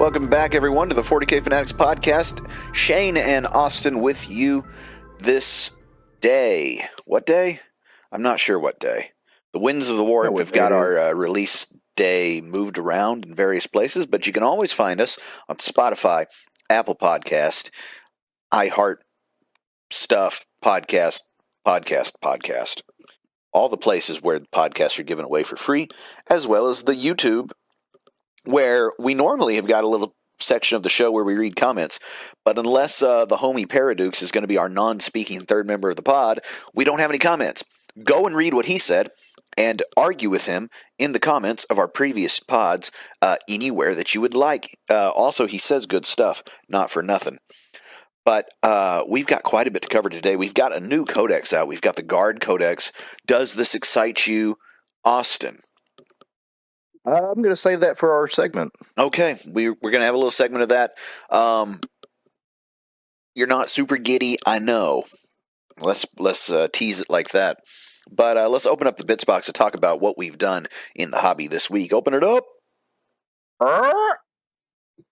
Welcome back, everyone, to the 40K Fanatics podcast. Shane and Austin with you this day. What day? I'm not sure what day. The Winds of the Warp have got our release day moved around in various places, but you can always find us on Spotify, Apple Podcast, iHeart Stuff, Podcast. All the places where the podcasts are given away for free, as well as the YouTube, where we normally have got a little section of the show where we read comments, but unless the homie Paradukes is going to be our non-speaking third member of the pod, we don't have any comments. Go and read what he said and argue with him in the comments of our previous pods anywhere that you would like. Also, he says good stuff, not for nothing. But we've got quite a bit to cover today. We've got a new Codex out. We've got the Guard Codex. Does this excite you, Austin? I'm going to save that for our segment. Okay, we're going to have a little segment of that. You're not super giddy, I know. Let's tease it like that. But let's open up the bits box to talk about what we've done in the hobby this week. Open it up.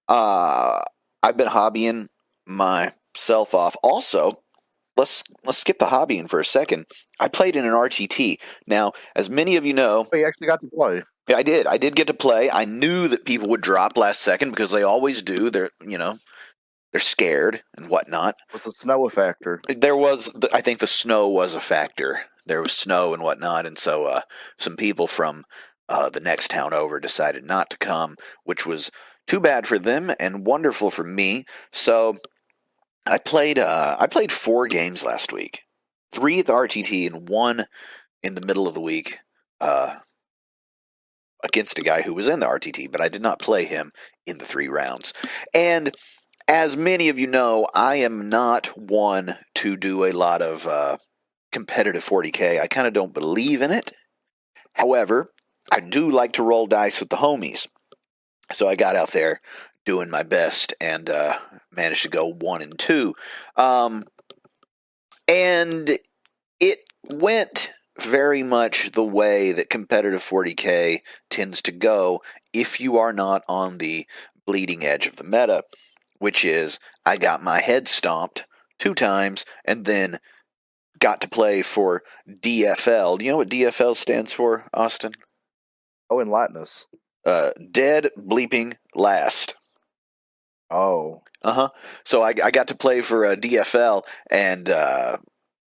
I've been hobbying myself off. Also, let's skip the hobbying for a second. I played in an RTT. Now, as many of you know, you actually got to play. Yeah, I did. I did get to play. I knew that people would drop last second because they always do. They're scared and whatnot. Was the snow a factor? There was. I think the snow was a factor. There was snow and whatnot, and so some people from the next town over decided not to come, which was too bad for them and wonderful for me. So I played 4 games last week, 3 at the RTT and 1 in the middle of the week against a guy who was in the RTT, but I did not play him in the 3 rounds. And as many of you know, I am not one to do a lot of competitive 40K. I kind of don't believe in it. However, I do like to roll dice with the homies. So I got out there doing my best and managed to go 1 and 2. And it went very much the way that competitive 40K tends to go if you are not on the bleeding edge of the meta, which is I got my head stomped 2 times and then got to play for DFL. Do you know what DFL stands for, Austin? Oh, enlighten us. Dead bleeping last. Oh. So I got to play for DFL and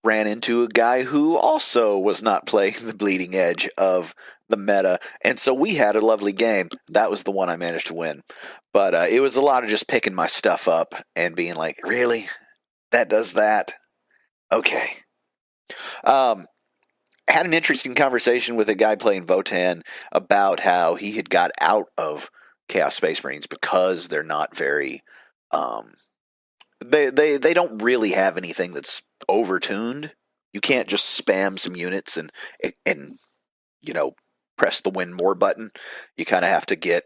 ran into a guy who also was not playing the bleeding edge of the meta, and so we had a lovely game. That was the one I managed to win. But it was a lot of just picking my stuff up and being like, really? That does that? Okay. Had an interesting conversation with a guy playing Votan about how he had got out of Chaos Space Marines because they're not very they don't really have anything that's overtuned. You can't just spam some units and press the win more button. You kind of have to get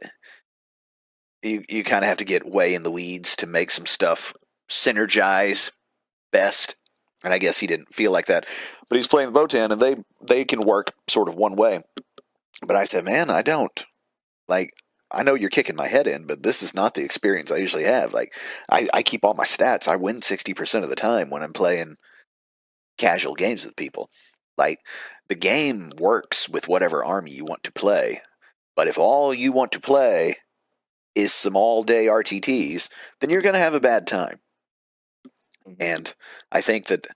you kind of have to get way in the weeds to make some stuff synergize best. And I guess he didn't feel like that. But he's playing the Votan, and they can work sort of one way. But I said, man, I don't. Like, I know you're kicking my head in, but this is not the experience I usually have. Like, I keep all my stats. I win 60% of the time when I'm playing casual games with people. Like, the game works with whatever army you want to play. But if all you want to play is some all-day RTTs, then you're going to have a bad time. And I think that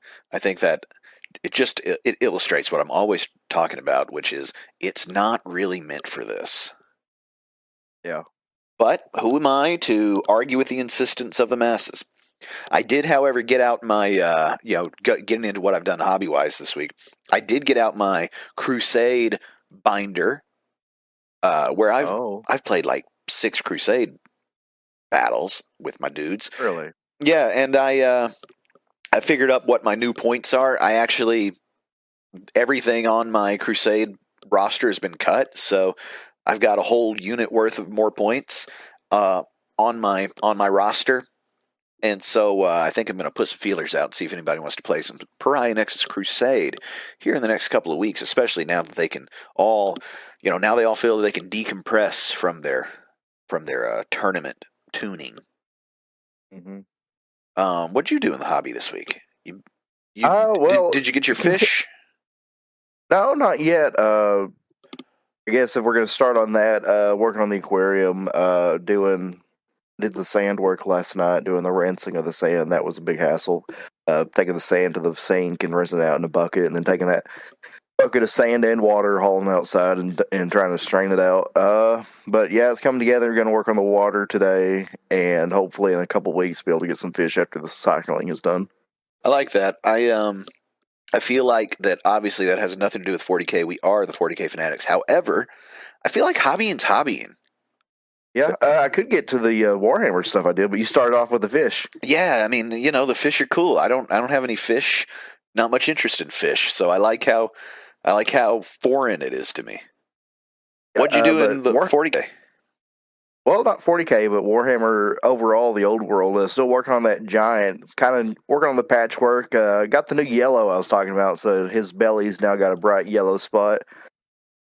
it illustrates what I'm always talking about, which is it's not really meant for this. Yeah. But who am I to argue with the insistence of the masses? I did, however, get out my, getting into what I've done hobby-wise this week, I did get out my Crusade binder, where I've played like 6 Crusade battles with my dudes. Really? Yeah, and I figured up what my new points are. Everything on my Crusade roster has been cut, so I've got a whole unit worth of more points on my roster. And so I think I'm going to put some feelers out and see if anybody wants to play some Pariah Nexus Crusade here in the next couple of weeks, especially now that they can all, now they all feel that they can decompress from their tournament tuning. Mm-hmm. What'd you do in the hobby this week? Well, Did you get your fish? no, not yet. I guess if we're going to start on that, working on the aquarium, did the sand work last night, doing the rinsing of the sand. That was a big hassle. Taking the sand to the sink and rinsing it out in a bucket, and then taking that bucket of sand and water, hauling it outside and trying to strain it out. But yeah, it's coming together. We're going to work on the water today, and hopefully in a couple weeks be able to get some fish after the cycling is done. I like that. I feel like that obviously that has nothing to do with 40K. We are the 40K fanatics. However, I feel like hobbying's hobbying. Yeah, I could get to the Warhammer stuff I did, but you started off with the fish. Yeah, I mean, the fish are cool. I don't have any fish. Not much interest in fish, so I like how foreign it is to me. What'd you do in the 40K? Well, not 40K, but Warhammer overall, the old world. Still working on that giant. It's kind of working on the patchwork. Got the new yellow I was talking about, so his belly's now got a bright yellow spot.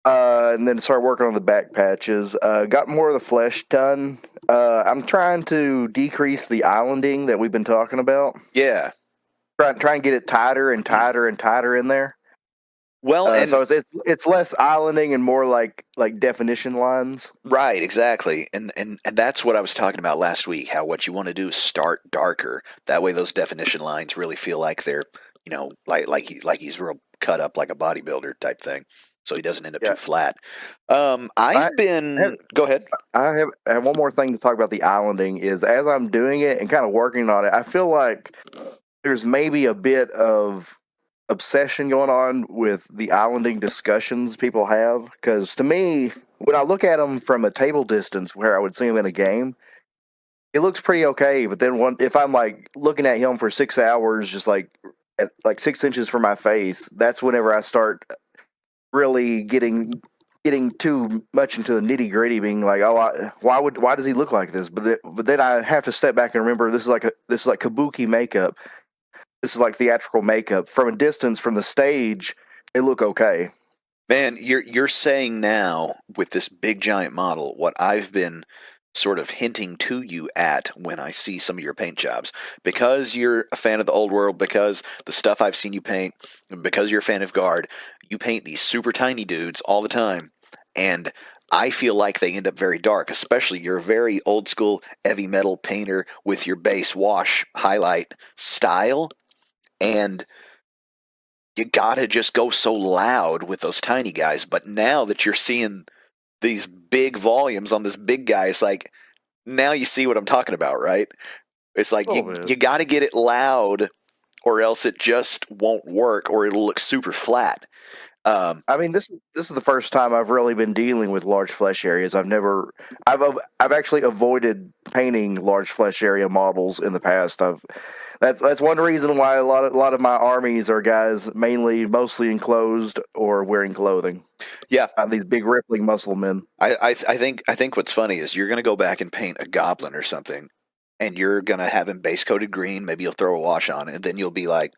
And then started working on the back patches. Got more of the flesh done. I'm trying to decrease the islanding that we've been talking about. Yeah. Trying to get it tighter and tighter and tighter in there. Well, and so it's less islanding and more like definition lines. Right, exactly. And that's what I was talking about last week, how what you want to do is start darker. That way those definition lines really feel like they're, like he's real cut up like a bodybuilder type thing. So he doesn't end up too flat. Go ahead. I have one more thing to talk about the islanding is as I'm doing it and kind of working on it, I feel like there's maybe a bit of obsession going on with the islanding discussions people have. Because to me, when I look at them from a table distance where I would see him in a game, it looks pretty okay. But then if I'm like looking at him for 6 hours, just like at like 6 inches from my face, that's whenever I start really getting too much into the nitty gritty, being like, why does he look like this? But then I have to step back and remember this is like kabuki makeup. This is like theatrical makeup. From a distance, from the stage, they look okay. Man, you're saying now with this big giant model what I've been sort of hinting to you at when I see some of your paint jobs. Because you're a fan of the old world, because the stuff I've seen you paint, because you're a fan of Guard, you paint these super tiny dudes all the time. And I feel like they end up very dark, especially you're a very old school heavy metal painter with your base wash highlight style. And you gotta just go so loud with those tiny guys. But now that you're seeing these big volumes on this big guy, it's like, now you see what I'm talking about, right? It's like you got to get it loud or else it just won't work or it'll look super flat. I mean, this is the first time I've really been dealing with large flesh areas. I've actually avoided painting large flesh area models in the past. That's one reason why a lot of my armies are guys mostly enclosed or wearing clothing. Yeah, these big rippling muscle men. I think what's funny is you're gonna go back and paint a goblin or something, and you're gonna have him base coated green. Maybe you'll throw a wash on, and then you'll be like,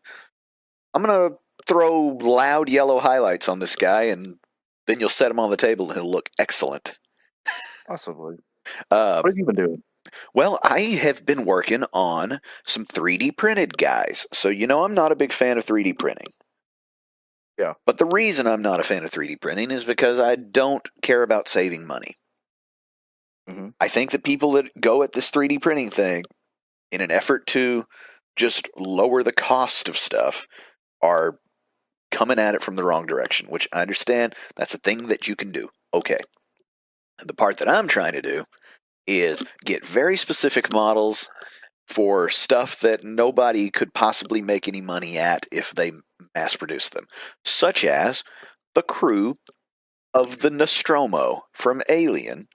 I'm gonna throw loud yellow highlights on this guy, and then you'll set him on the table, and he'll look excellent. Possibly. What have you been doing? Well, I have been working on some 3D printed guys. So, I'm not a big fan of 3D printing. Yeah. But the reason I'm not a fan of 3D printing is because I don't care about saving money. Mm-hmm. I think that people that go at this 3D printing thing in an effort to just lower the cost of stuff are coming at it from the wrong direction, which I understand that's a thing that you can do. Okay. And the part that I'm trying to do is get very specific models for stuff that nobody could possibly make any money at if they mass produce them, such as the crew of the Nostromo from Alien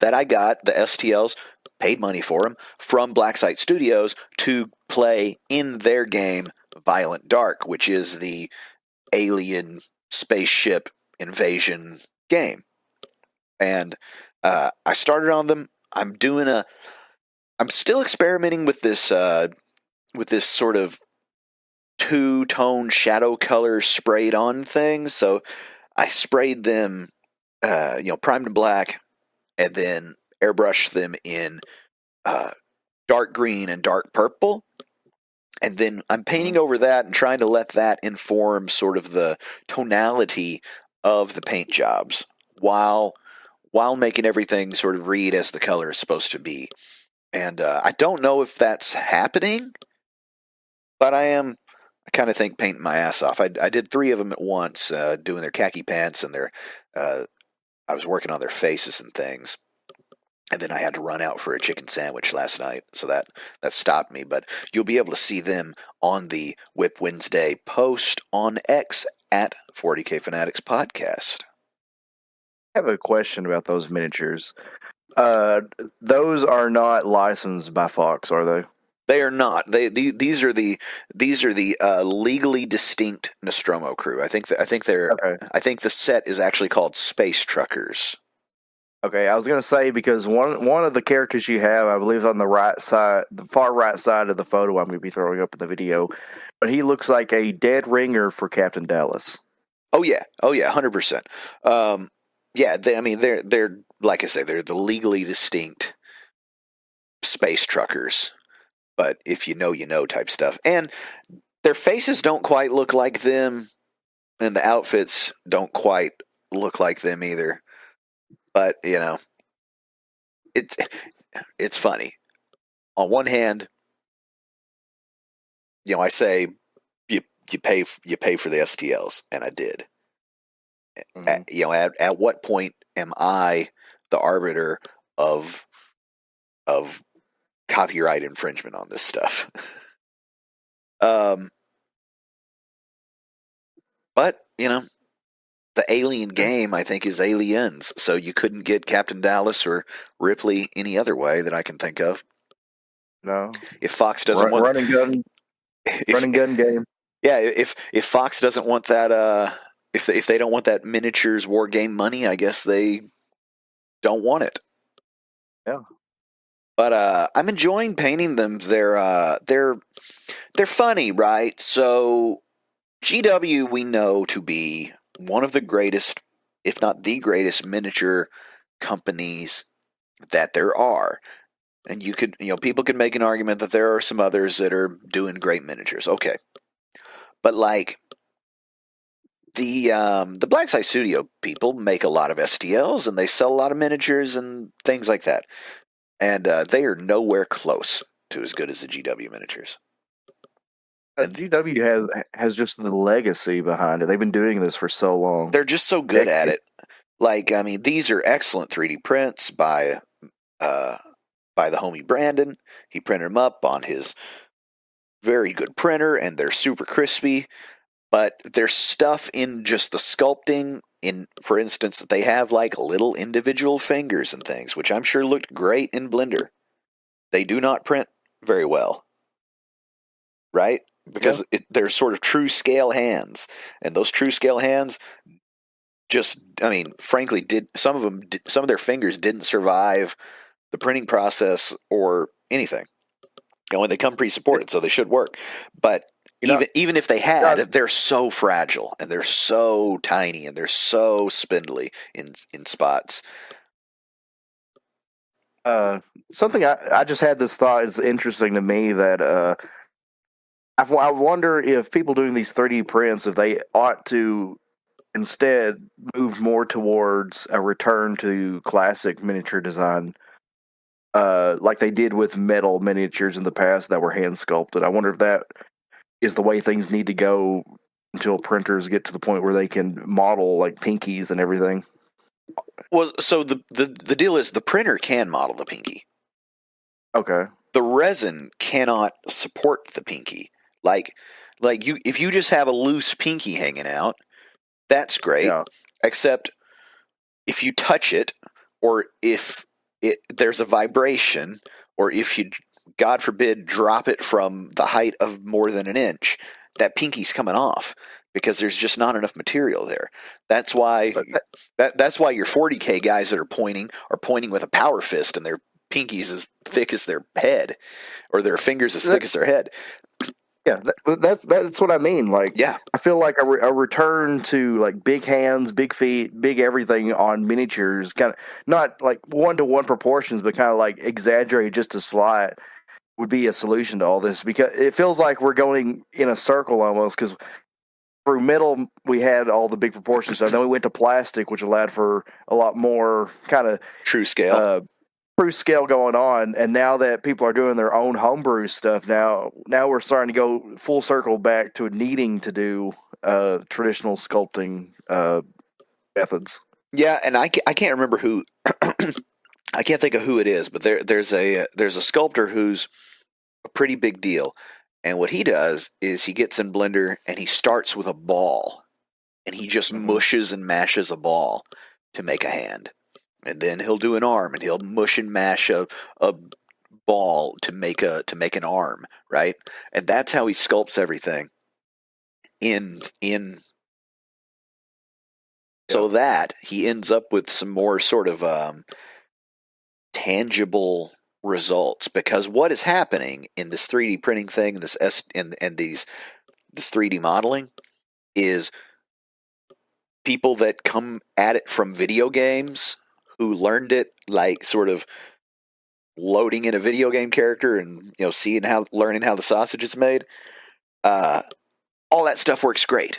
that I got, the STLs, paid money for them, from Blacksite Studios to play in their game Violent Dark, which is the alien spaceship invasion game. And I started on them. I'm still experimenting with this sort of two-tone shadow color sprayed on thing. So I sprayed them, primed in black, and then airbrushed them in dark green and dark purple. And then I'm painting over that and trying to let that inform sort of the tonality of the paint jobs while making everything sort of read as the color is supposed to be. And I don't know if that's happening, but I kind of think painting my ass off. I did 3 of them at once, doing their khaki pants and I was working on their faces and things. And then I had to run out for a chicken sandwich last night, so that stopped me. But you'll be able to see them on the Whip Wednesday post on X at 40K Fanatics Podcast. I have a question about those miniatures. Those are not licensed by Fox, are they? They are not. These are the legally distinct Nostromo crew. I think they're. Okay. I think the set is actually called Space Truckers. Okay, I was going to say, because one of the characters you have, I believe, on the right side, the far right side of the photo I'm going to be throwing up in the video, but he looks like a dead ringer for Captain Dallas. Oh yeah, 100%. Yeah, they're like I say, they're the legally distinct space truckers, but if you know type stuff, and their faces don't quite look like them, and the outfits don't quite look like them either. But, it's funny. On one hand, I say you pay for the STLs, and I did. Mm-hmm. At what point am I the arbiter of copyright infringement on this stuff? But, the alien game, I think, is Aliens, so you couldn't get Captain Dallas or Ripley any other way that I can think of. No. If Fox doesn't want running gun game. Yeah, if Fox doesn't want that, if they don't want that miniatures war game money, I guess they don't want it. Yeah. But I'm enjoying painting them. They're funny, right? So GW we know to be one of the greatest, if not the greatest, miniature companies that there are. And people could make an argument that there are some others that are doing great miniatures. Okay. But like the Black Site Studio people make a lot of STLs and they sell a lot of miniatures and things like that. And they are nowhere close to as good as the GW miniatures. GW has just the legacy behind it. They've been doing this for so long. They're just so good at it. Like, these are excellent 3D prints by the homie Brandon. He printed them up on his very good printer, and they're super crispy. But there's stuff in just the sculpting. For instance, they have like little individual fingers and things, which I'm sure looked great in Blender. They do not print very well, right? Because they're sort of true scale hands, and those true scale hands frankly, some of their fingers didn't survive the printing process or anything. And they come pre-supported, so they should work. But even if they had, they're so fragile, and they're so tiny, and they're so spindly in spots. Something I just had this thought is interesting to me that I wonder if people doing these 3D prints, if they ought to instead move more towards a return to classic miniature design, like they did with metal miniatures in the past that were hand sculpted. I wonder if that is the way things need to go until printers get to the point where they can model like pinkies and everything. Well, so the deal is the printer can model the pinky. Okay. The resin cannot support the pinky. Like if you just have a loose pinky hanging out, that's great. Yeah. Except if you touch it, or if there's a vibration, or if you, God forbid, drop it from the height of more than an inch, that pinky's coming off because there's just not enough material there. That's why that's why your 40K guys that are pointing with a power fist and their pinky's as thick as their head, or their fingers as thick as their head. Yeah, that's what I mean. Like, Yeah, I feel like a return to like big hands, big feet, big everything on miniatures, kind of not like 1-to-1 proportions, but kind of like exaggerated just a slight, would be a solution to all this, because it feels like we're going in a circle almost. Because through metal we had all the big proportion stuff, then we went to plastic, which allowed for a lot more kind of true scale. true scale going on. And now that people are doing their own homebrew stuff, now we're starting to go full circle back to needing to do traditional sculpting methods. Yeah, and I can't remember who. I can't think of who it is, but there's a sculptor who's a pretty big deal. And what he does is he gets in Blender and he starts with a ball, and he just mushes and mashes a ball to make a hand. And then he'll do an arm, and he'll mush and mash a ball to make an arm, right? And that's how he sculpts everything in so that he ends up with some more sort of tangible results. Because what is happening in this 3D printing thing, this this 3D modeling, is people that come at it from video games, who learned it like sort of loading in a video game character and learning how the sausage is made. All that stuff works great.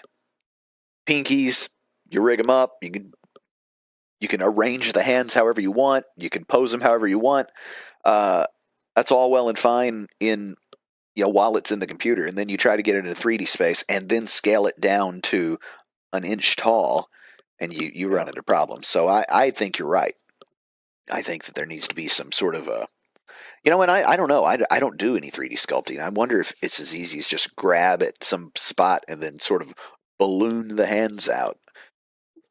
Pinkies, you rig them up. You can arrange the hands however you want. You can pose them however you want. That's all well and fine while it's in the computer, and then you try to get it in a 3D space and then scale it down to an inch tall, and you run into problems. So I think you're right. I think that there needs to be some sort of a, and I don't know. I don't do any 3D sculpting. I wonder if it's as easy as just grab at some spot and then sort of balloon the hands out.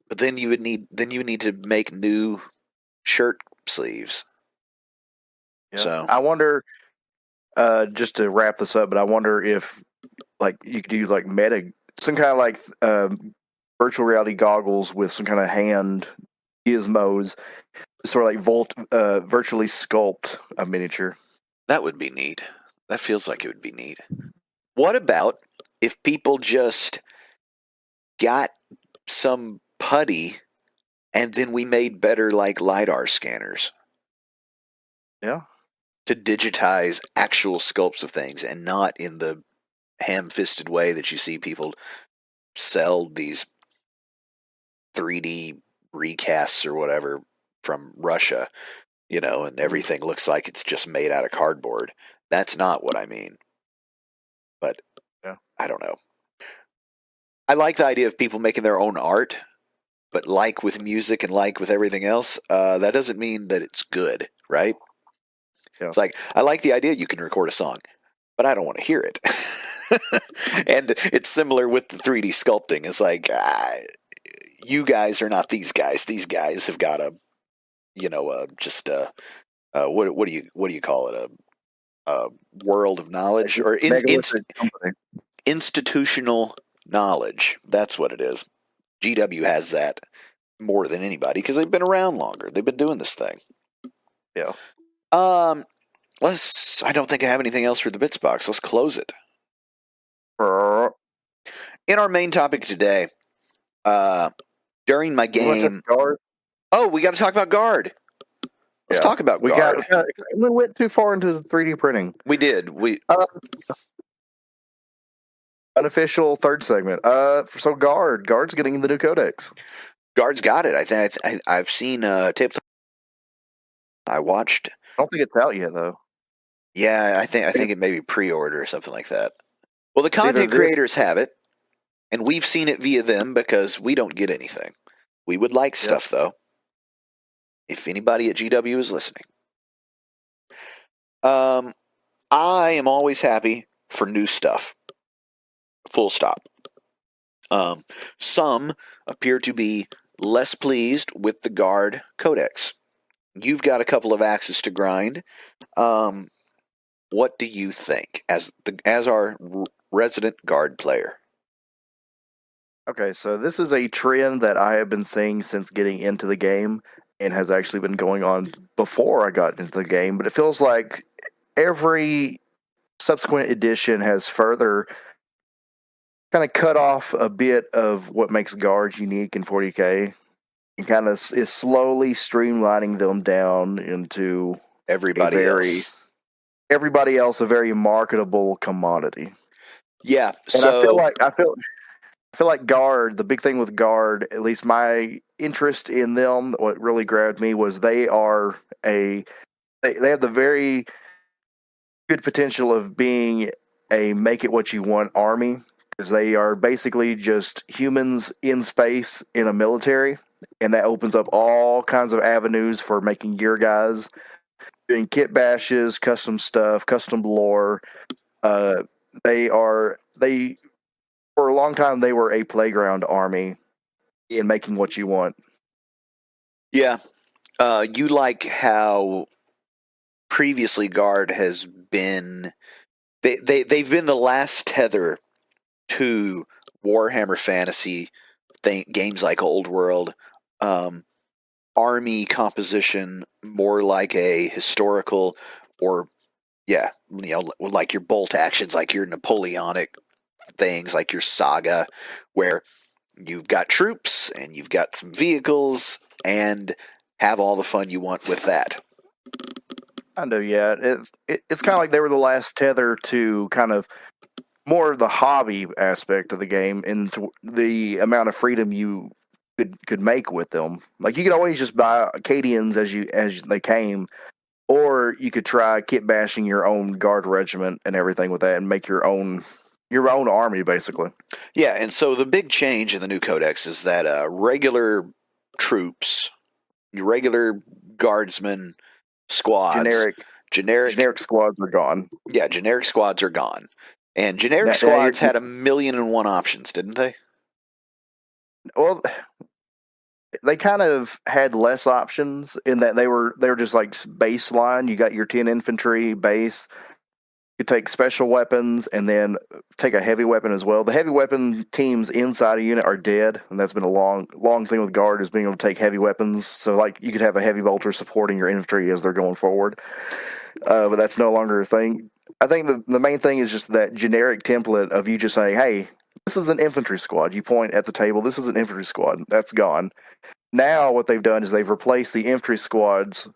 But then you would need to make new shirt sleeves. Yeah. So I wonder, just to wrap this up, but I wonder if like you could do like some kind of like virtual reality goggles with some kind of hand gizmos, sort of like virtually sculpt a miniature. that would be neat. That feels like it would be neat. What about if people just got some putty and then we made better like LiDAR scanners? Yeah. To digitize actual sculpts of things, and not in the ham-fisted way that you see people sell these 3D recasts or whatever from Russia, and everything looks like it's just made out of cardboard. That's not what I mean. But yeah. I don't know. I like the idea of people making their own art, but like with music and like with everything else, that doesn't mean that it's good, right? Yeah. It's like, I like the idea you can record a song, but I don't want to hear it. And it's similar with the 3D sculpting. It's like, you guys are not these guys. These guys have got what do you call it? A world of knowledge, or institutional knowledge. That's what it is. GW has that more than anybody because they've been around longer. They've been doing this thing. Yeah. I don't think I have anything else for the Bits Box. Let's close it. In our main topic today, during my game. Oh, we got to talk about Guard. Let's talk about Guard. We went too far into 3D printing. We did. Unofficial third segment. So Guard's getting the new Codex. Guard's got it. I think I've seen tabletop. I watched. I don't think it's out yet, though. Yeah, I think it may be pre-order or something like that. Well, the content creators have it, and we've seen it via them because we don't get anything. We would like stuff, though. If anybody at GW is listening. I am always happy for new stuff. Full stop. Some appear to be less pleased with the Guard Codex. You've got a couple of axes to grind. What do you think as our resident Guard player? Okay, so this is a trend that I have been seeing since getting into the game, and has actually been going on before I got into the game. But it feels like every subsequent edition has further kind of cut off a bit of what makes guards unique in 40K, and kind of is slowly streamlining them down into Everybody else. a very marketable commodity. Yeah. And I feel So like Guard, the big thing with Guard, at least my interest in them, what really grabbed me was they have the very good potential of being a make it what you want army, because they are basically just humans in space in a military, and that opens up all kinds of avenues for making your guys doing kit bashes, custom stuff, custom lore. They for a long time they were a playground army in making what you want. yeah, you like how previously Guard has been. They've been the last tether to Warhammer Fantasy games like Old World, army composition more like a historical, or like your bolt actions, like your Napoleonic things, like your saga, where you've got troops and you've got some vehicles and have all the fun you want with that. I know, yeah. It's kind of like they were the last tether to kind of more of the hobby aspect of the game and the amount of freedom you could make with them. Like you could always just buy Acadians as they came, or you could try kit bashing your own guard regiment and everything with that, and make your own army basically. Yeah, and so the big change in the new Codex is that regular troops, regular guardsmen squads, generic squads are gone. Yeah, generic squads are gone. And generic squads had 1,000,001 options, didn't they? Well, they kind of had less options in that they were just like baseline. You got your 10 infantry base. You take special weapons and then take a heavy weapon as well. The heavy weapon teams inside a unit are dead, and that's been a long thing with Guard, is being able to take heavy weapons. So like you could have a heavy bolter supporting your infantry as they're going forward, but that's no longer a thing. I think the main thing is just that generic template of you just saying, "Hey, this is an infantry squad." You point at the table. This is an infantry squad. That's gone. Now what they've done is they've replaced the infantry squads.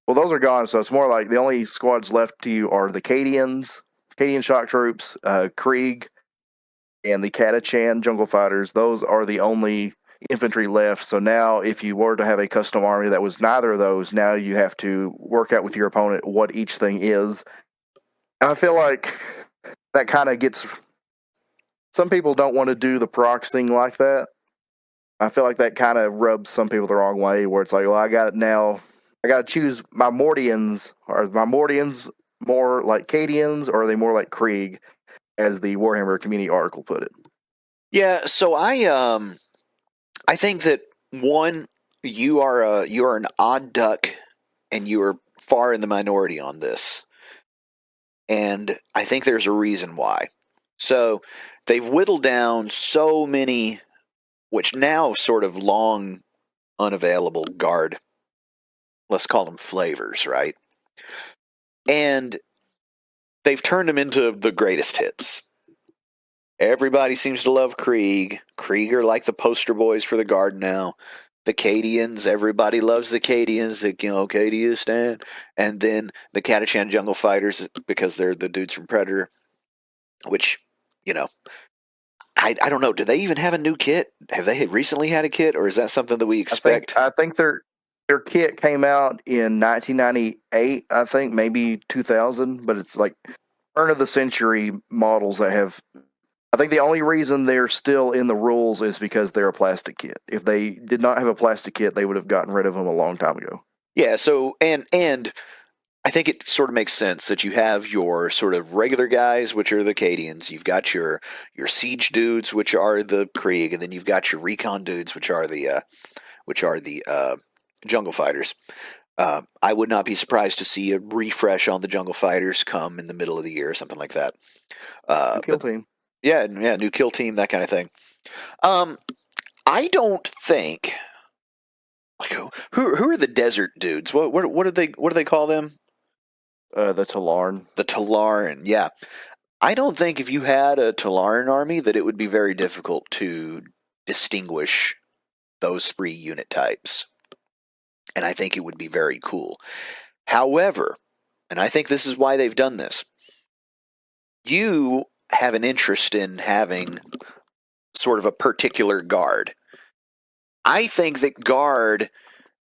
Well, those are gone, so it's more like the only squads left to you are the Cadian shock troops, Krieg, and the Catachan jungle fighters. Those are the only infantry left. So now if you were to have a custom army that was neither of those, now you have to work out with your opponent what each thing is. And I feel like that kind of gets... Some people don't want to do the proxying like that. I feel like that kind of rubs some people the wrong way, where it's like, well, I got it now. I got to choose my Mordians. Are my Mordians more like Cadians, or are they more like Krieg, as the Warhammer community article put it? Yeah, so I think that one, you are an odd duck, and you are far in the minority on this, and I think there's a reason why. So they've whittled down so many, which now sort of long unavailable Guard, let's call them flavors, right? And they've turned them into the greatest hits. Everybody seems to love Krieg. Krieg are like the poster boys for the Guard now. The Cadians, everybody loves the Cadians. Cadianistan. And then the Catachan Jungle Fighters, because they're the dudes from Predator, which, I don't know. Do they even have a new kit? Have they recently had a kit, or is that something that we expect? I think their kit came out in 1998. I think maybe 2000, but it's like turn of the century models that have. I think the only reason they're still in the rules is because they're a plastic kit. If they did not have a plastic kit, they would have gotten rid of them a long time ago. Yeah. So and I think it sort of makes sense that you have your sort of regular guys, which are the Cadians. You've got your siege dudes, which are the Krieg, and then you've got your recon dudes, which are the jungle fighters. I would not be surprised to see a refresh on the jungle fighters come in the middle of the year or something like that. Kill team. Yeah, new kill team, that kind of thing. I don't think. Like, who are the desert dudes? What do they call them? The Talarn. The Talaran, yeah. I don't think if you had a Talaran army that it would be very difficult to distinguish those 3 unit types. And I think it would be very cool. However, and I think this is why they've done this, you have an interest in having sort of a particular guard. I think that guard,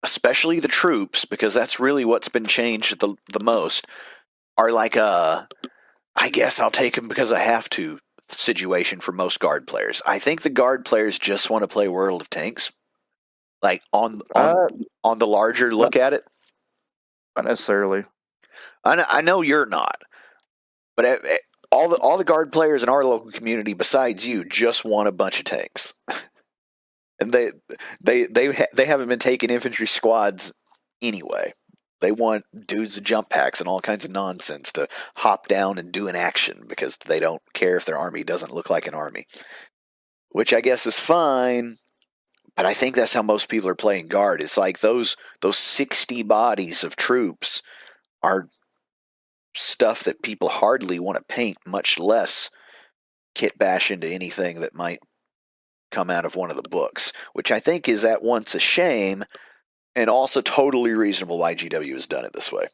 especially the troops, because that's really what's been changed the most, are like a, I guess I'll take them because I have to situation for most guard players. I think the guard players just want to play World of Tanks, like on the larger look at it. Not necessarily. I know you're not, but all the guard players in our local community, besides you, just want a bunch of tanks, and they haven't been taking infantry squads anyway. They want dudes with jump packs and all kinds of nonsense to hop down and do an action because they don't care if their army doesn't look like an army, which I guess is fine. But I think that's how most people are playing guard. It's like those 60 bodies of troops are stuff that people hardly want to paint, much less kit bash into anything that might come out of one of the books, which I think is at once a shame and also totally reasonable why GW has done it this way.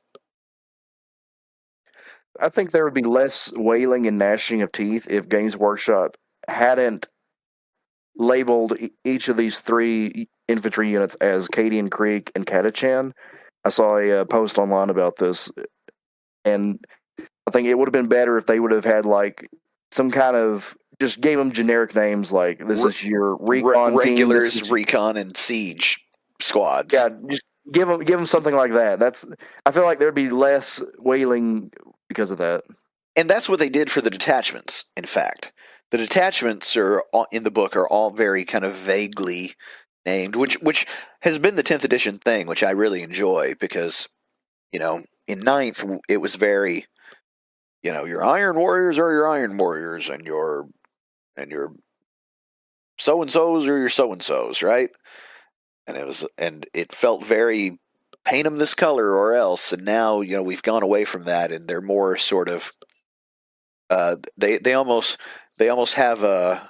I think there would be less wailing and gnashing of teeth if Games Workshop hadn't labeled each of these 3 infantry units as Cadian Creek and Catachan. I saw a post online about this, and I think it would have been better if they would have had like some kind of, just gave them generic names like this is your recon regulars, team, recon, and siege squads. Yeah, just give them something like that. I feel like there'd be less wailing because of that. And that's what they did for the detachments. In fact, the detachments are in the book are all very kind of vaguely named, which has been the 10th edition thing, which I really enjoy because, in 9th it was very, your Iron Warriors are your Iron Warriors, and your so and so's are your so and so's, right? And it felt very paint them this color or else. And now we've gone away from that, and they're more sort of they almost have a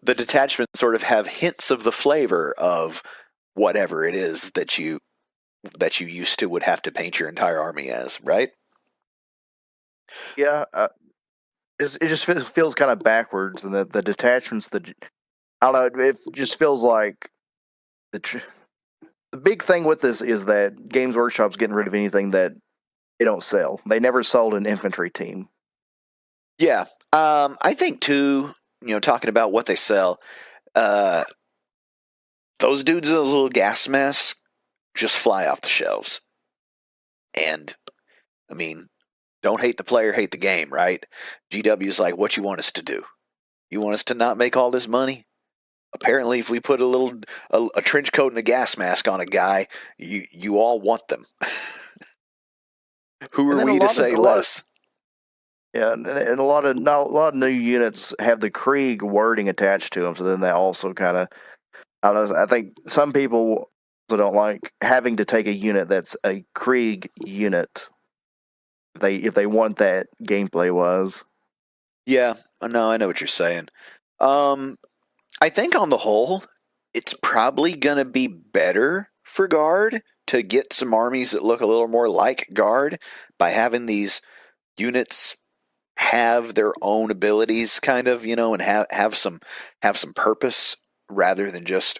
the detachments sort of have hints of the flavor of whatever it is that you used to would have to paint your entire army as, right? Yeah, it just feels kind of backwards, and the detachments, I don't know, it just feels like the big thing with this is that Games Workshop's getting rid of anything that they don't sell. They never sold an infantry team. Yeah, I think too. Talking about what they sell, those dudes in those little gas masks just fly off the shelves. And I mean, don't hate the player, hate the game, right? GW's like, what you want us to do? You want us to not make all this money? Apparently, if we put a trench coat and a gas mask on a guy, you all want them. Who are we to say less? Yeah, and a lot of new units have the Krieg wording attached to them, so then that also kind of, I don't know, I think some people also don't like having to take a unit that's a Krieg unit if they want that gameplay wise. Yeah, no, I know what you're saying. I think on the whole, it's probably gonna be better for Guard to get some armies that look a little more like Guard by having these units have their own abilities, kind of, and have some purpose rather than just.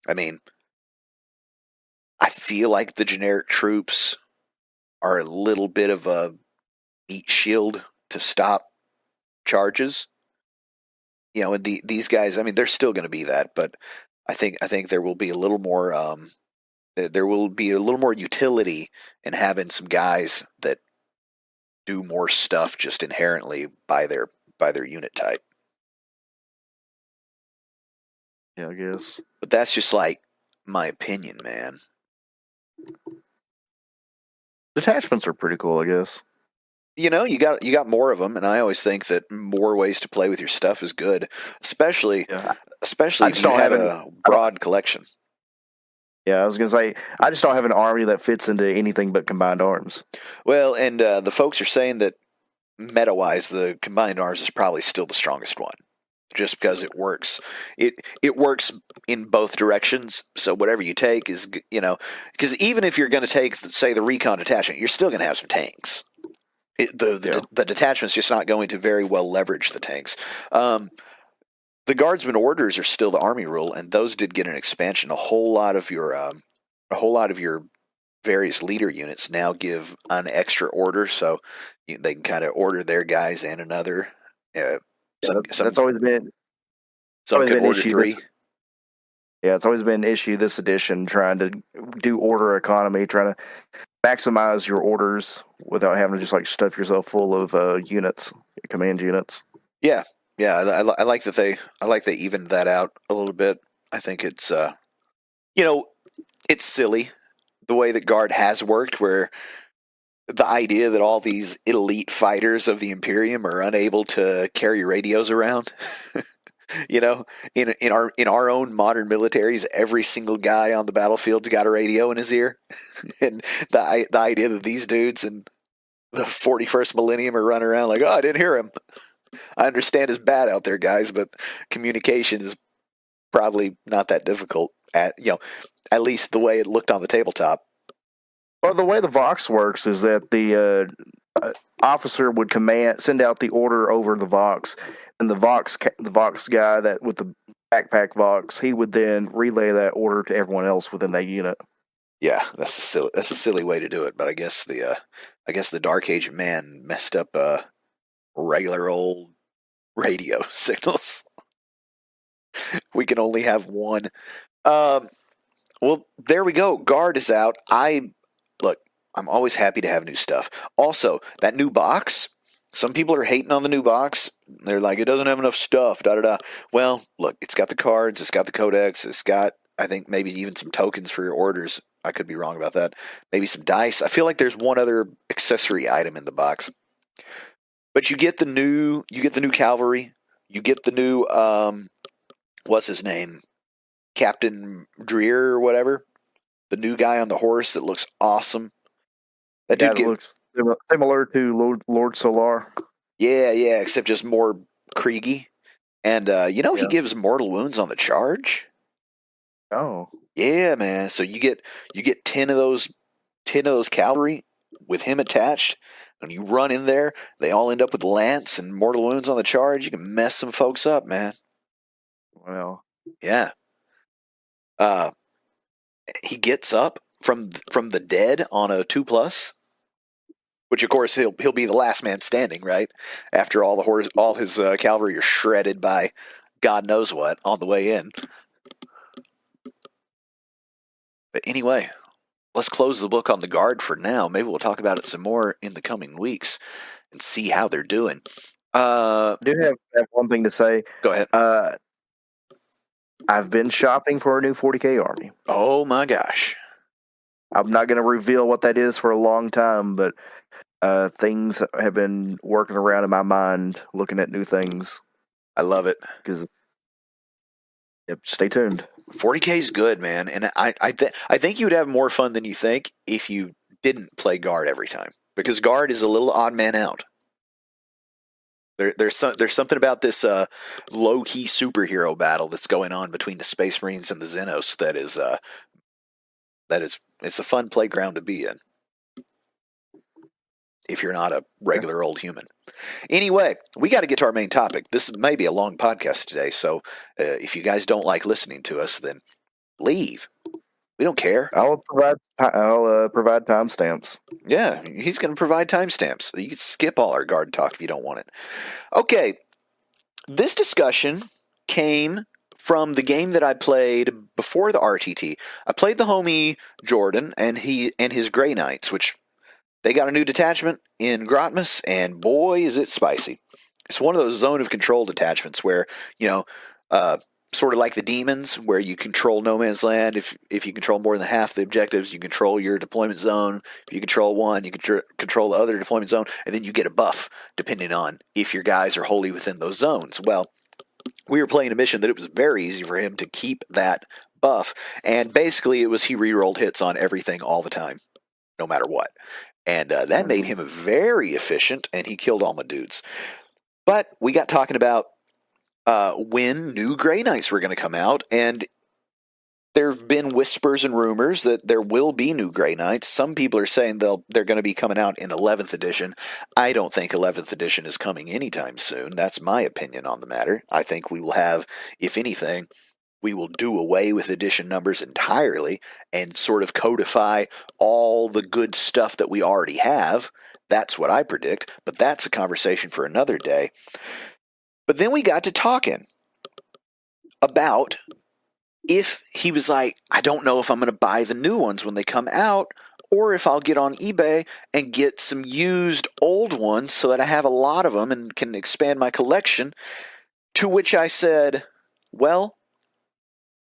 I mean, I feel like the generic troops are a little bit of a meat shield to stop charges. And these guys, I mean, they're still going to be that, but I think there will be a little more. There will be a little more utility in having some guys that do more stuff just inherently by their unit type. Yeah, I guess. But that's just like my opinion, man. Detachments are pretty cool, I guess. You got more of them, and I always think that more ways to play with your stuff is good, especially if you have a broad collection. Yeah, I was gonna say I just don't have an army that fits into anything but combined arms. Well, and the folks are saying that meta-wise, the combined arms is probably still the strongest one, just because it works. It works in both directions. So whatever you take is, because even if you're going to take, say, the recon detachment, you're still going to have some tanks. The detachment's just not going to very well leverage the tanks. The guardsman orders are still the army rule, and those did get an expansion. A whole lot of your various leader units now give an extra order, so they can kind of order their guys and another. That's always been some can order three. It's always been an issue this edition, trying to do order economy, trying to maximize your orders without having to just like stuff yourself full of units, command units. Yeah, I like that they evened that out a little bit. I think it's it's silly the way that Guard has worked, where the idea that all these elite fighters of the Imperium are unable to carry radios around. In our own modern militaries, every single guy on the battlefield's got a radio in his ear, and the idea that these dudes in the 41st millennium are running around like, oh, I didn't hear him. I understand it's bad out there, guys, but communication is probably not that difficult. At least the way it looked on the tabletop. Well, the way the Vox works is that the officer would send out the order over the Vox, and the Vox guy that with the backpack Vox, he would then relay that order to everyone else within that unit. Yeah, that's a silly way to do it, but I guess the Dark Age man messed up regular old radio signals. We can only have one. Well, there we go. Guard is out. I'm always happy to have new stuff. Also, that new box, some people are hating on the new box. They're like, it doesn't have enough stuff, da-da-da. Well, look, it's got the cards, it's got the Codex, it's got, I think, maybe even some tokens for your orders. I could be wrong about that. Maybe some dice. I feel like there's one other accessory item in the box. But you get the new cavalry. You get the new, what's his name? Captain Dreer or whatever. The new guy on the horse that looks awesome. That dude looks similar to Lord Solar. Yeah, except just more Kriegy. And he gives mortal wounds on the charge. Oh. Yeah, man. So you get 10 of those cavalry with him attached. When you run in there, they all end up with lance and mortal wounds on the charge. You can mess some folks up, man. Well. Yeah. He gets up from the dead on a 2+, which of course he'll be the last man standing, right? After all his cavalry are shredded by God knows what on the way in. But anyway, let's close the book on the Guard for now. Maybe we'll talk about it some more in the coming weeks and see how they're doing. I do have one thing to say. Go ahead. I've been shopping for a new 40K army. Oh my gosh. I'm not going to reveal what that is for a long time, but things have been working around in my mind, looking at new things. I love it. Stay tuned. 40K is good, man, and I think you'd have more fun than you think if you didn't play Guard every time, because Guard is a little odd man out. There's something about this low key superhero battle that's going on between the Space Marines and the Xenos that is it's a fun playground to be in if you're not a regular old human. Anyway, we got to get to our main topic. This may be a long podcast today, so if you guys don't like listening to us, then leave. We don't care. I'll provide timestamps. Yeah, he's going to provide timestamps. You can skip all our Guard talk if you don't want it. Okay, this discussion came from the game that I played before the RTT. I played the homie Jordan and his Grey Knights, which they got a new detachment in Grotmus, and boy, is it spicy. It's one of those zone of control detachments where, sort of like the demons, where you control no man's land. If you control more than half the objectives, you control your deployment zone. If you control one, you can control the other deployment zone, and then you get a buff depending on if your guys are wholly within those zones. Well, we were playing a mission that it was very easy for him to keep that buff, and basically it was he rerolled hits on everything all the time, no matter what. And that made him very efficient, and he killed all my dudes. But we got talking about when new Grey Knights were going to come out, and there have been whispers and rumors that there will be new Grey Knights. Some people are saying they're going to be coming out in 11th edition. I don't think 11th edition is coming anytime soon. That's my opinion on the matter. I think we will have, if anything, we will do away with edition numbers entirely and sort of codify all the good stuff that we already have. That's what I predict, but that's a conversation for another day. But then we got to talking about if he was like, I don't know if I'm going to buy the new ones when they come out, or if I'll get on eBay and get some used old ones so that I have a lot of them and can expand my collection. To which I said, well,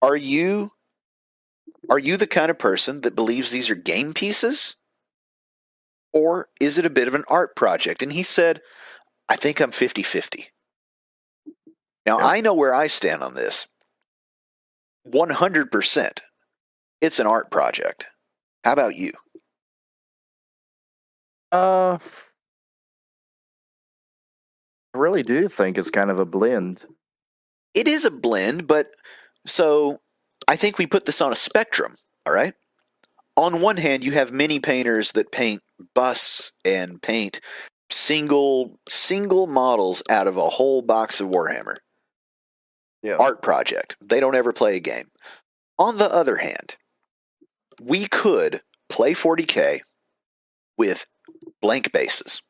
are you the kind of person that believes these are game pieces? Or is it a bit of an art project? And he said, I think I'm 50-50. Now, I know where I stand on this. 100%. It's an art project. How about you? I really do think it's kind of a blend. It is a blend, but so I think we put this on a spectrum, all right? On one hand, you have many painters that paint busts and paint single models out of a whole box of Warhammer. Yeah. Art project. They don't ever play a game. On the other hand, we could play 40K with blank bases.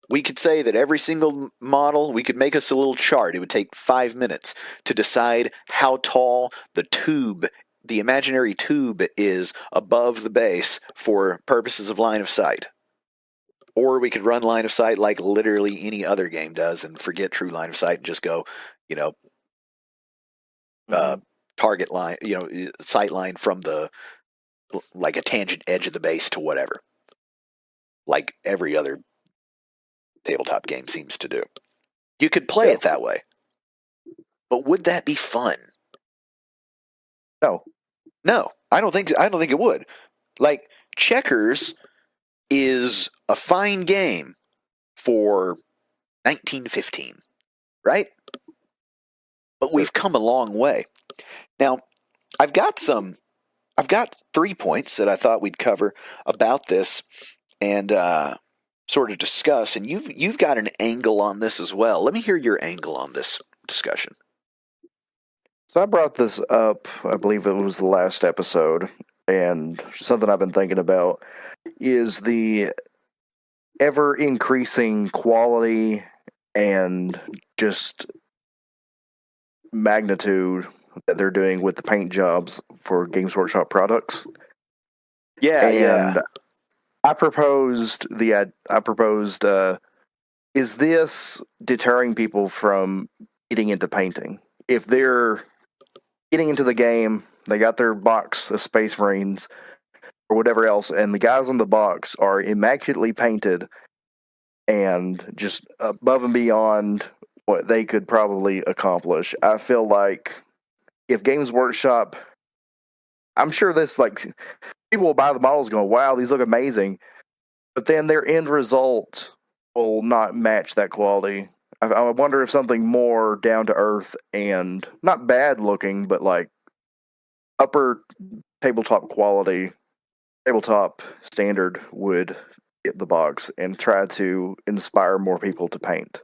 We could say that every single model, we could make us a little chart. It would take 5 minutes to decide how tall the tube, the imaginary tube, is above the base for purposes of line of sight. Or we could run line of sight like literally any other game does and forget true line of sight and just go, target line, sight line from like a tangent edge of the base to whatever. Like every other tabletop game seems to do. You could play it that way. But would that be fun? No, I don't think it would. Like, checkers is a fine game for 1915, right? But we've come a long way. Now, I've got 3 points that I thought we'd cover about this and sort of discuss, and you've got an angle on this as well. Let me hear your angle on this discussion. So I brought this up, I believe it was the last episode, and something I've been thinking about is the ever-increasing quality and just magnitude that they're doing with the paint jobs for Games Workshop products. Yeah. I proposed, is this deterring people from getting into painting? If they're getting into the game, they got their box of Space Marines or whatever else, and the guys on the box are immaculately painted and just above and beyond what they could probably accomplish. I feel like if Games Workshop, I'm sure this, like, people will buy the models going, wow, these look amazing, but then their end result will not match that quality. I wonder if something more down to earth and not bad looking, but like upper tabletop quality, tabletop standard would get the box and try to inspire more people to paint.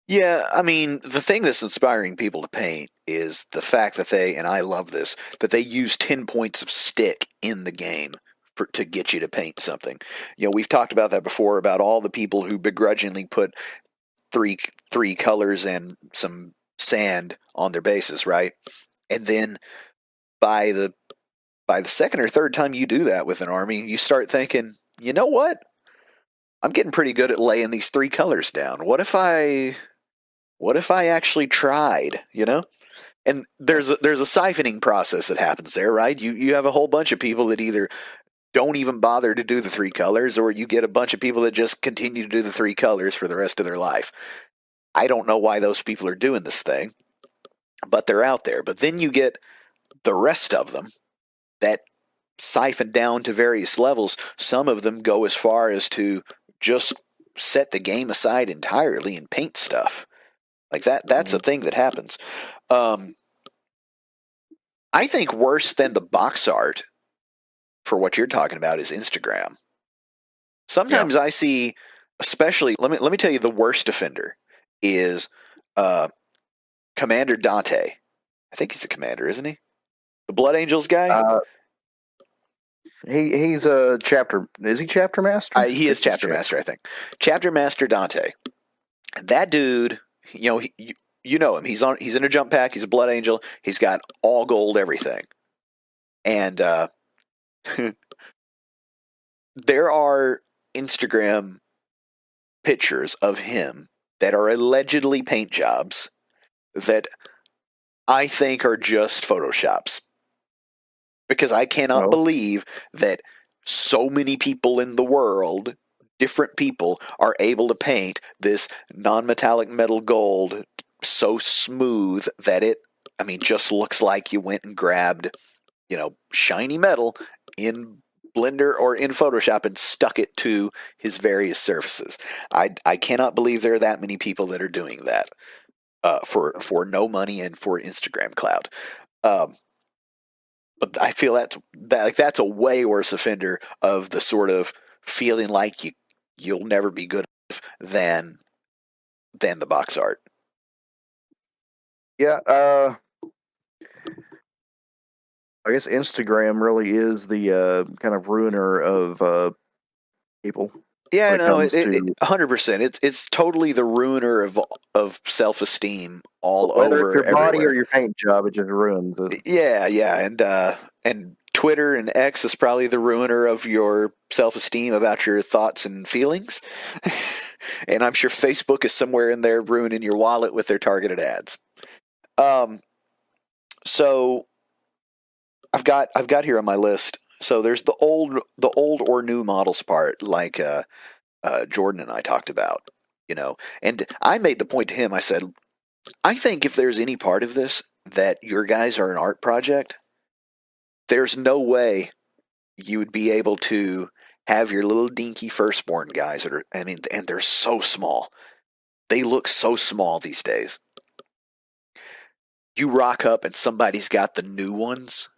Yeah, I mean, the thing that's inspiring people to paint is the fact that and I love this, that they use 10 points of stick in the game to get you to paint something. We've talked about that before, about all the people who begrudgingly put three colors and some sand on their bases, right? And then by the second or third time you do that with an army, you start thinking, you know what? I'm getting pretty good at laying these 3 colors down. What if I actually tried, And there's a siphoning process that happens there, right? You have a whole bunch of people that either don't even bother to do the 3 colors, or you get a bunch of people that just continue to do the 3 colors for the rest of their life. I don't know why those people are doing this thing. but they're out there. But then you get the rest of them that siphon down to various levels. Some of them go as far as to just set the game aside entirely and paint stuff. Like that's a thing that happens. I think worse than the box art for what you're talking about is Instagram. Sometimes I see, especially, let me tell you, the worst offender is Commander Dante. I think he's a commander, isn't he? The Blood Angels guy? He's a chapter. Is he chapter master? He is chapter master, I think. Chapter master Dante. That dude, you know him. He's in a jump pack. He's a Blood Angel. He's got all gold everything. And there are Instagram pictures of him that are allegedly paint jobs that I think are just Photoshops. Because I cannot believe that so many people in the world, different people, are able to paint this non-metallic metal gold so smooth that it, just looks like you went and grabbed, shiny metal in Blender or in Photoshop and stuck it to his various surfaces. I cannot believe there are that many people that are doing that for no money and for Instagram clout. But I feel that's a way worse offender of the sort of feeling like you'll never be good than the box art. Yeah, I guess Instagram really is the kind of ruiner of people. Yeah, no, 100%. It's totally the ruiner of self-esteem all over your body everywhere. or your paint job, it just ruins it. Yeah, and Twitter and X is probably the ruiner of your self-esteem about your thoughts and feelings. And I'm sure Facebook is somewhere in there ruining your wallet with their targeted ads. So I've got here on my list. So there's the old or new models part, like Jordan and I talked about, and I made the point to him. I said, I think if there's any part of this that your guys are an art project, there's no way you would be able to have your little dinky firstborn guys that are, and they're so small. They look so small these days. You rock up and somebody's got the new ones.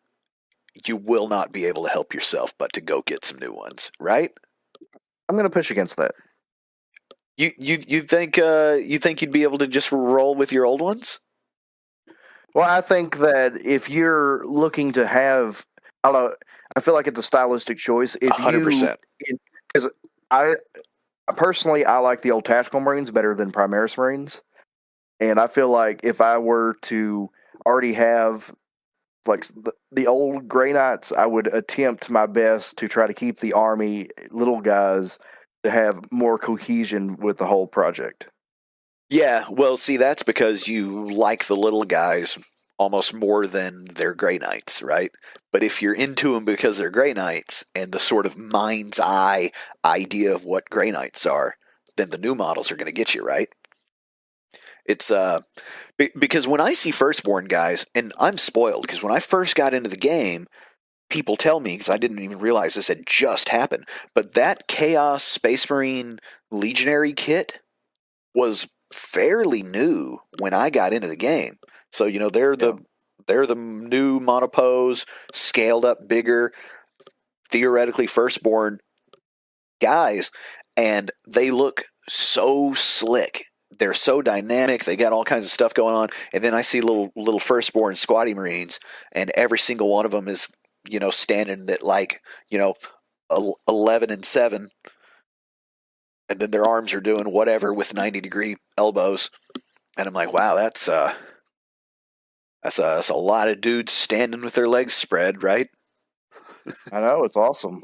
You will not be able to help yourself but to go get some new ones, right? I'm going to push against that. You think you'd be able to just roll with your old ones? Well, I think that if you're looking to have, I don't know, I feel like it's a stylistic choice. 100%. Because I personally like the old Tactical Marines better than Primaris Marines, and I feel like if I were to already have like the old Grey Knights, I would attempt my best to try to keep the army little guys to have more cohesion with the whole project. Yeah, well, see, that's because you like the little guys almost more than their Grey Knights, right? But if you're into them because they're Grey Knights and the sort of mind's eye idea of what Grey Knights are, then the new models are going to get you, right? It's because when I see firstborn guys, and I'm spoiled because when I first got into the game, people tell me, because I didn't even realize this had just happened, but that Chaos Space Marine Legionary kit was fairly new when I got into the game. So they're the new monopose, scaled up, bigger, theoretically firstborn guys, and they look so slick. They're so dynamic. They got all kinds of stuff going on. And then I see little firstborn squatty Marines, and every single one of them is standing at 11 and 7. And then their arms are doing whatever with 90-degree elbows. And I'm like, wow, that's a lot of dudes standing with their legs spread, right? I know, it's awesome.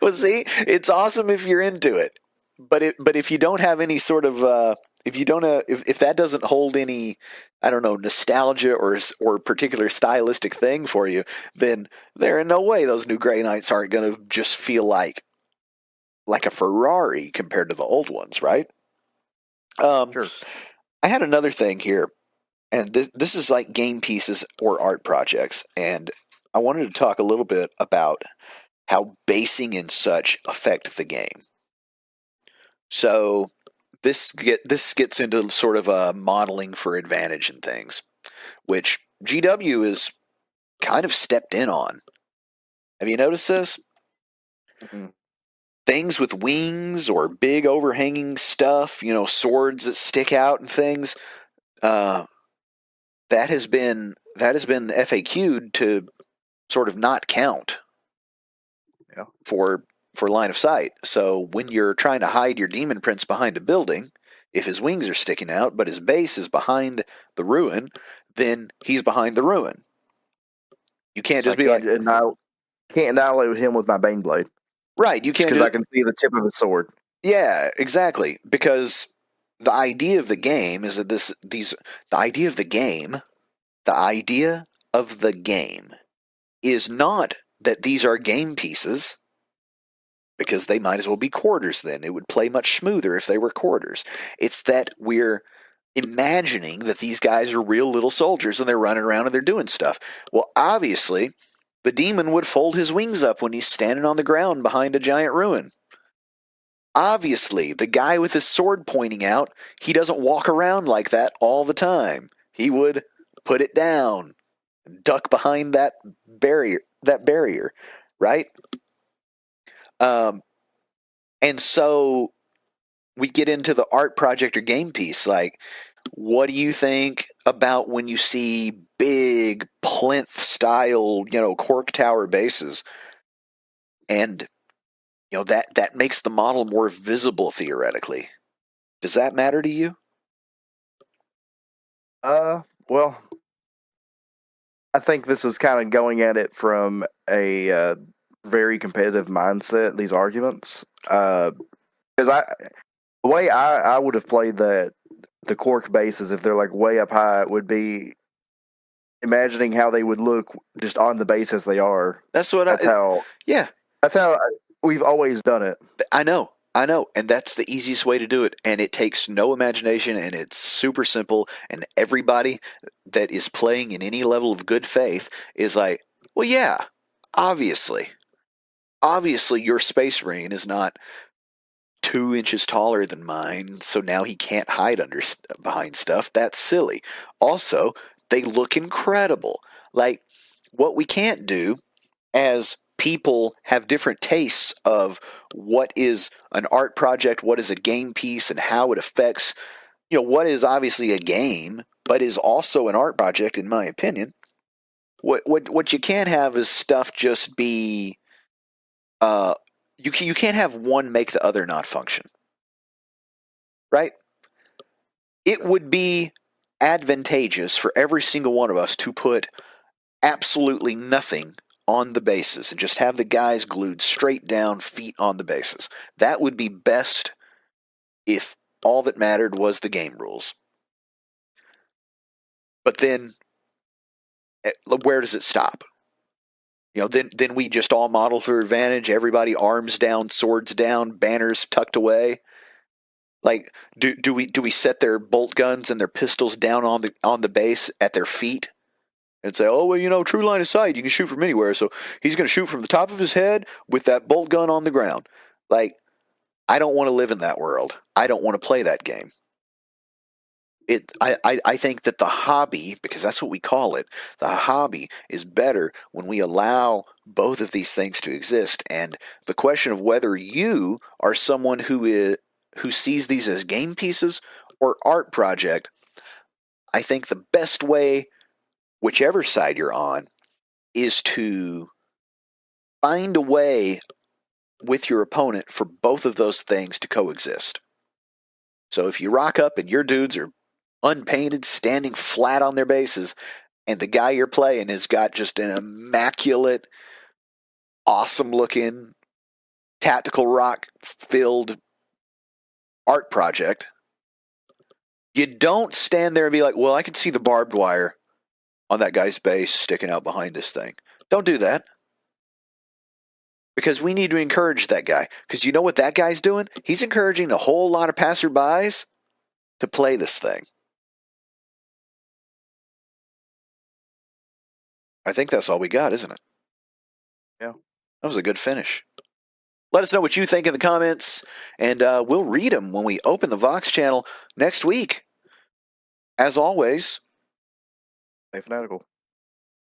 Well, see, it's awesome if you're into it. But if you don't have any sort of if that doesn't hold any, I don't know, nostalgia or particular stylistic thing for you, then there in no way those new Grey Knights aren't going to just feel like a Ferrari compared to the old ones, right? Sure. I had another thing here. And this is like game pieces or art projects. And I wanted to talk a little bit about how basing and such affect the game. So this gets into sort of a modeling for advantage and things, which GW is kind of stepped in on. Have you noticed this? Mm-hmm. Things with wings or big overhanging stuff, swords that stick out and things. That has been FAQ'd to sort of not count for line of sight. So when you're trying to hide your demon prince behind a building, if his wings are sticking out but his base is behind the ruin, then he's behind the ruin. You can't just be like, can't annihilate him with my bane blade. Right, you can't because I can see the tip of his sword. Yeah, exactly. Because the idea of the game is that the idea of the game is not that these are game pieces, because they might as well be quarters then. It would play much smoother if they were quarters. It's that we're imagining that these guys are real little soldiers and they're running around and they're doing stuff. Well, obviously, the demon would fold his wings up when he's standing on the ground behind a giant ruin. Obviously, the guy with his sword pointing out, he doesn't walk around like that all the time. He would put it down, duck behind that barrier, right? And so we get into the art project or game piece. Like, what do you think about when you see big plinth style, cork tower bases? And, that makes the model more visible theoretically. Does that matter to you? Well, I think this is kind of going at it from a very competitive mindset, these arguments. Because the way I would have played the cork bases, if they're like way up high, it would be imagining how they would look just on the base as they are. That's how we've always done it. I know. And that's the easiest way to do it. And it takes no imagination, and it's super simple. And everybody that is playing in any level of good faith is like, well, yeah, obviously your space marine is not 2 inches taller than mine, so now he can't hide behind stuff. That's silly. Also, they look incredible. Like, what we can't do as people have different tastes of what is an art project, what is a game piece, and how it affects, what is obviously a game, but is also an art project, in my opinion. What you can't have is stuff just be, you can't have one make the other not function, right? It would be advantageous for every single one of us to put absolutely nothing on the bases and just have the guys glued straight down, feet on the bases. That would be best if all that mattered was the game rules. But then, where does it stop? Then we just all model for advantage. Everybody arms down, swords down, banners tucked away. Like, do we set their bolt guns and their pistols down on the base at their feet? And say, oh, well, true line of sight, you can shoot from anywhere. So he's going to shoot from the top of his head with that bolt gun on the ground. Like, I don't want to live in that world. I don't want to play that game. I think that the hobby, because that's what we call it, the hobby is better when we allow both of these things to exist. And the question of whether you are someone who sees these as game pieces or art project, I think the best way, whichever side you're on, is to find a way with your opponent for both of those things to coexist. So if you rock up and your dudes are unpainted, standing flat on their bases, and the guy you're playing has got just an immaculate, awesome-looking, tactical rock-filled art project, you don't stand there and be like, well, I can see the barbed wire on that guy's base sticking out behind this thing. Don't do that. Because we need to encourage that guy. Because you know what that guy's doing? He's encouraging a whole lot of passerbys to play this thing. I think that's all we got, isn't it? Yeah. That was a good finish. Let us know what you think in the comments, and we'll read them when we open the Vox channel next week. As always, Stay fanatical.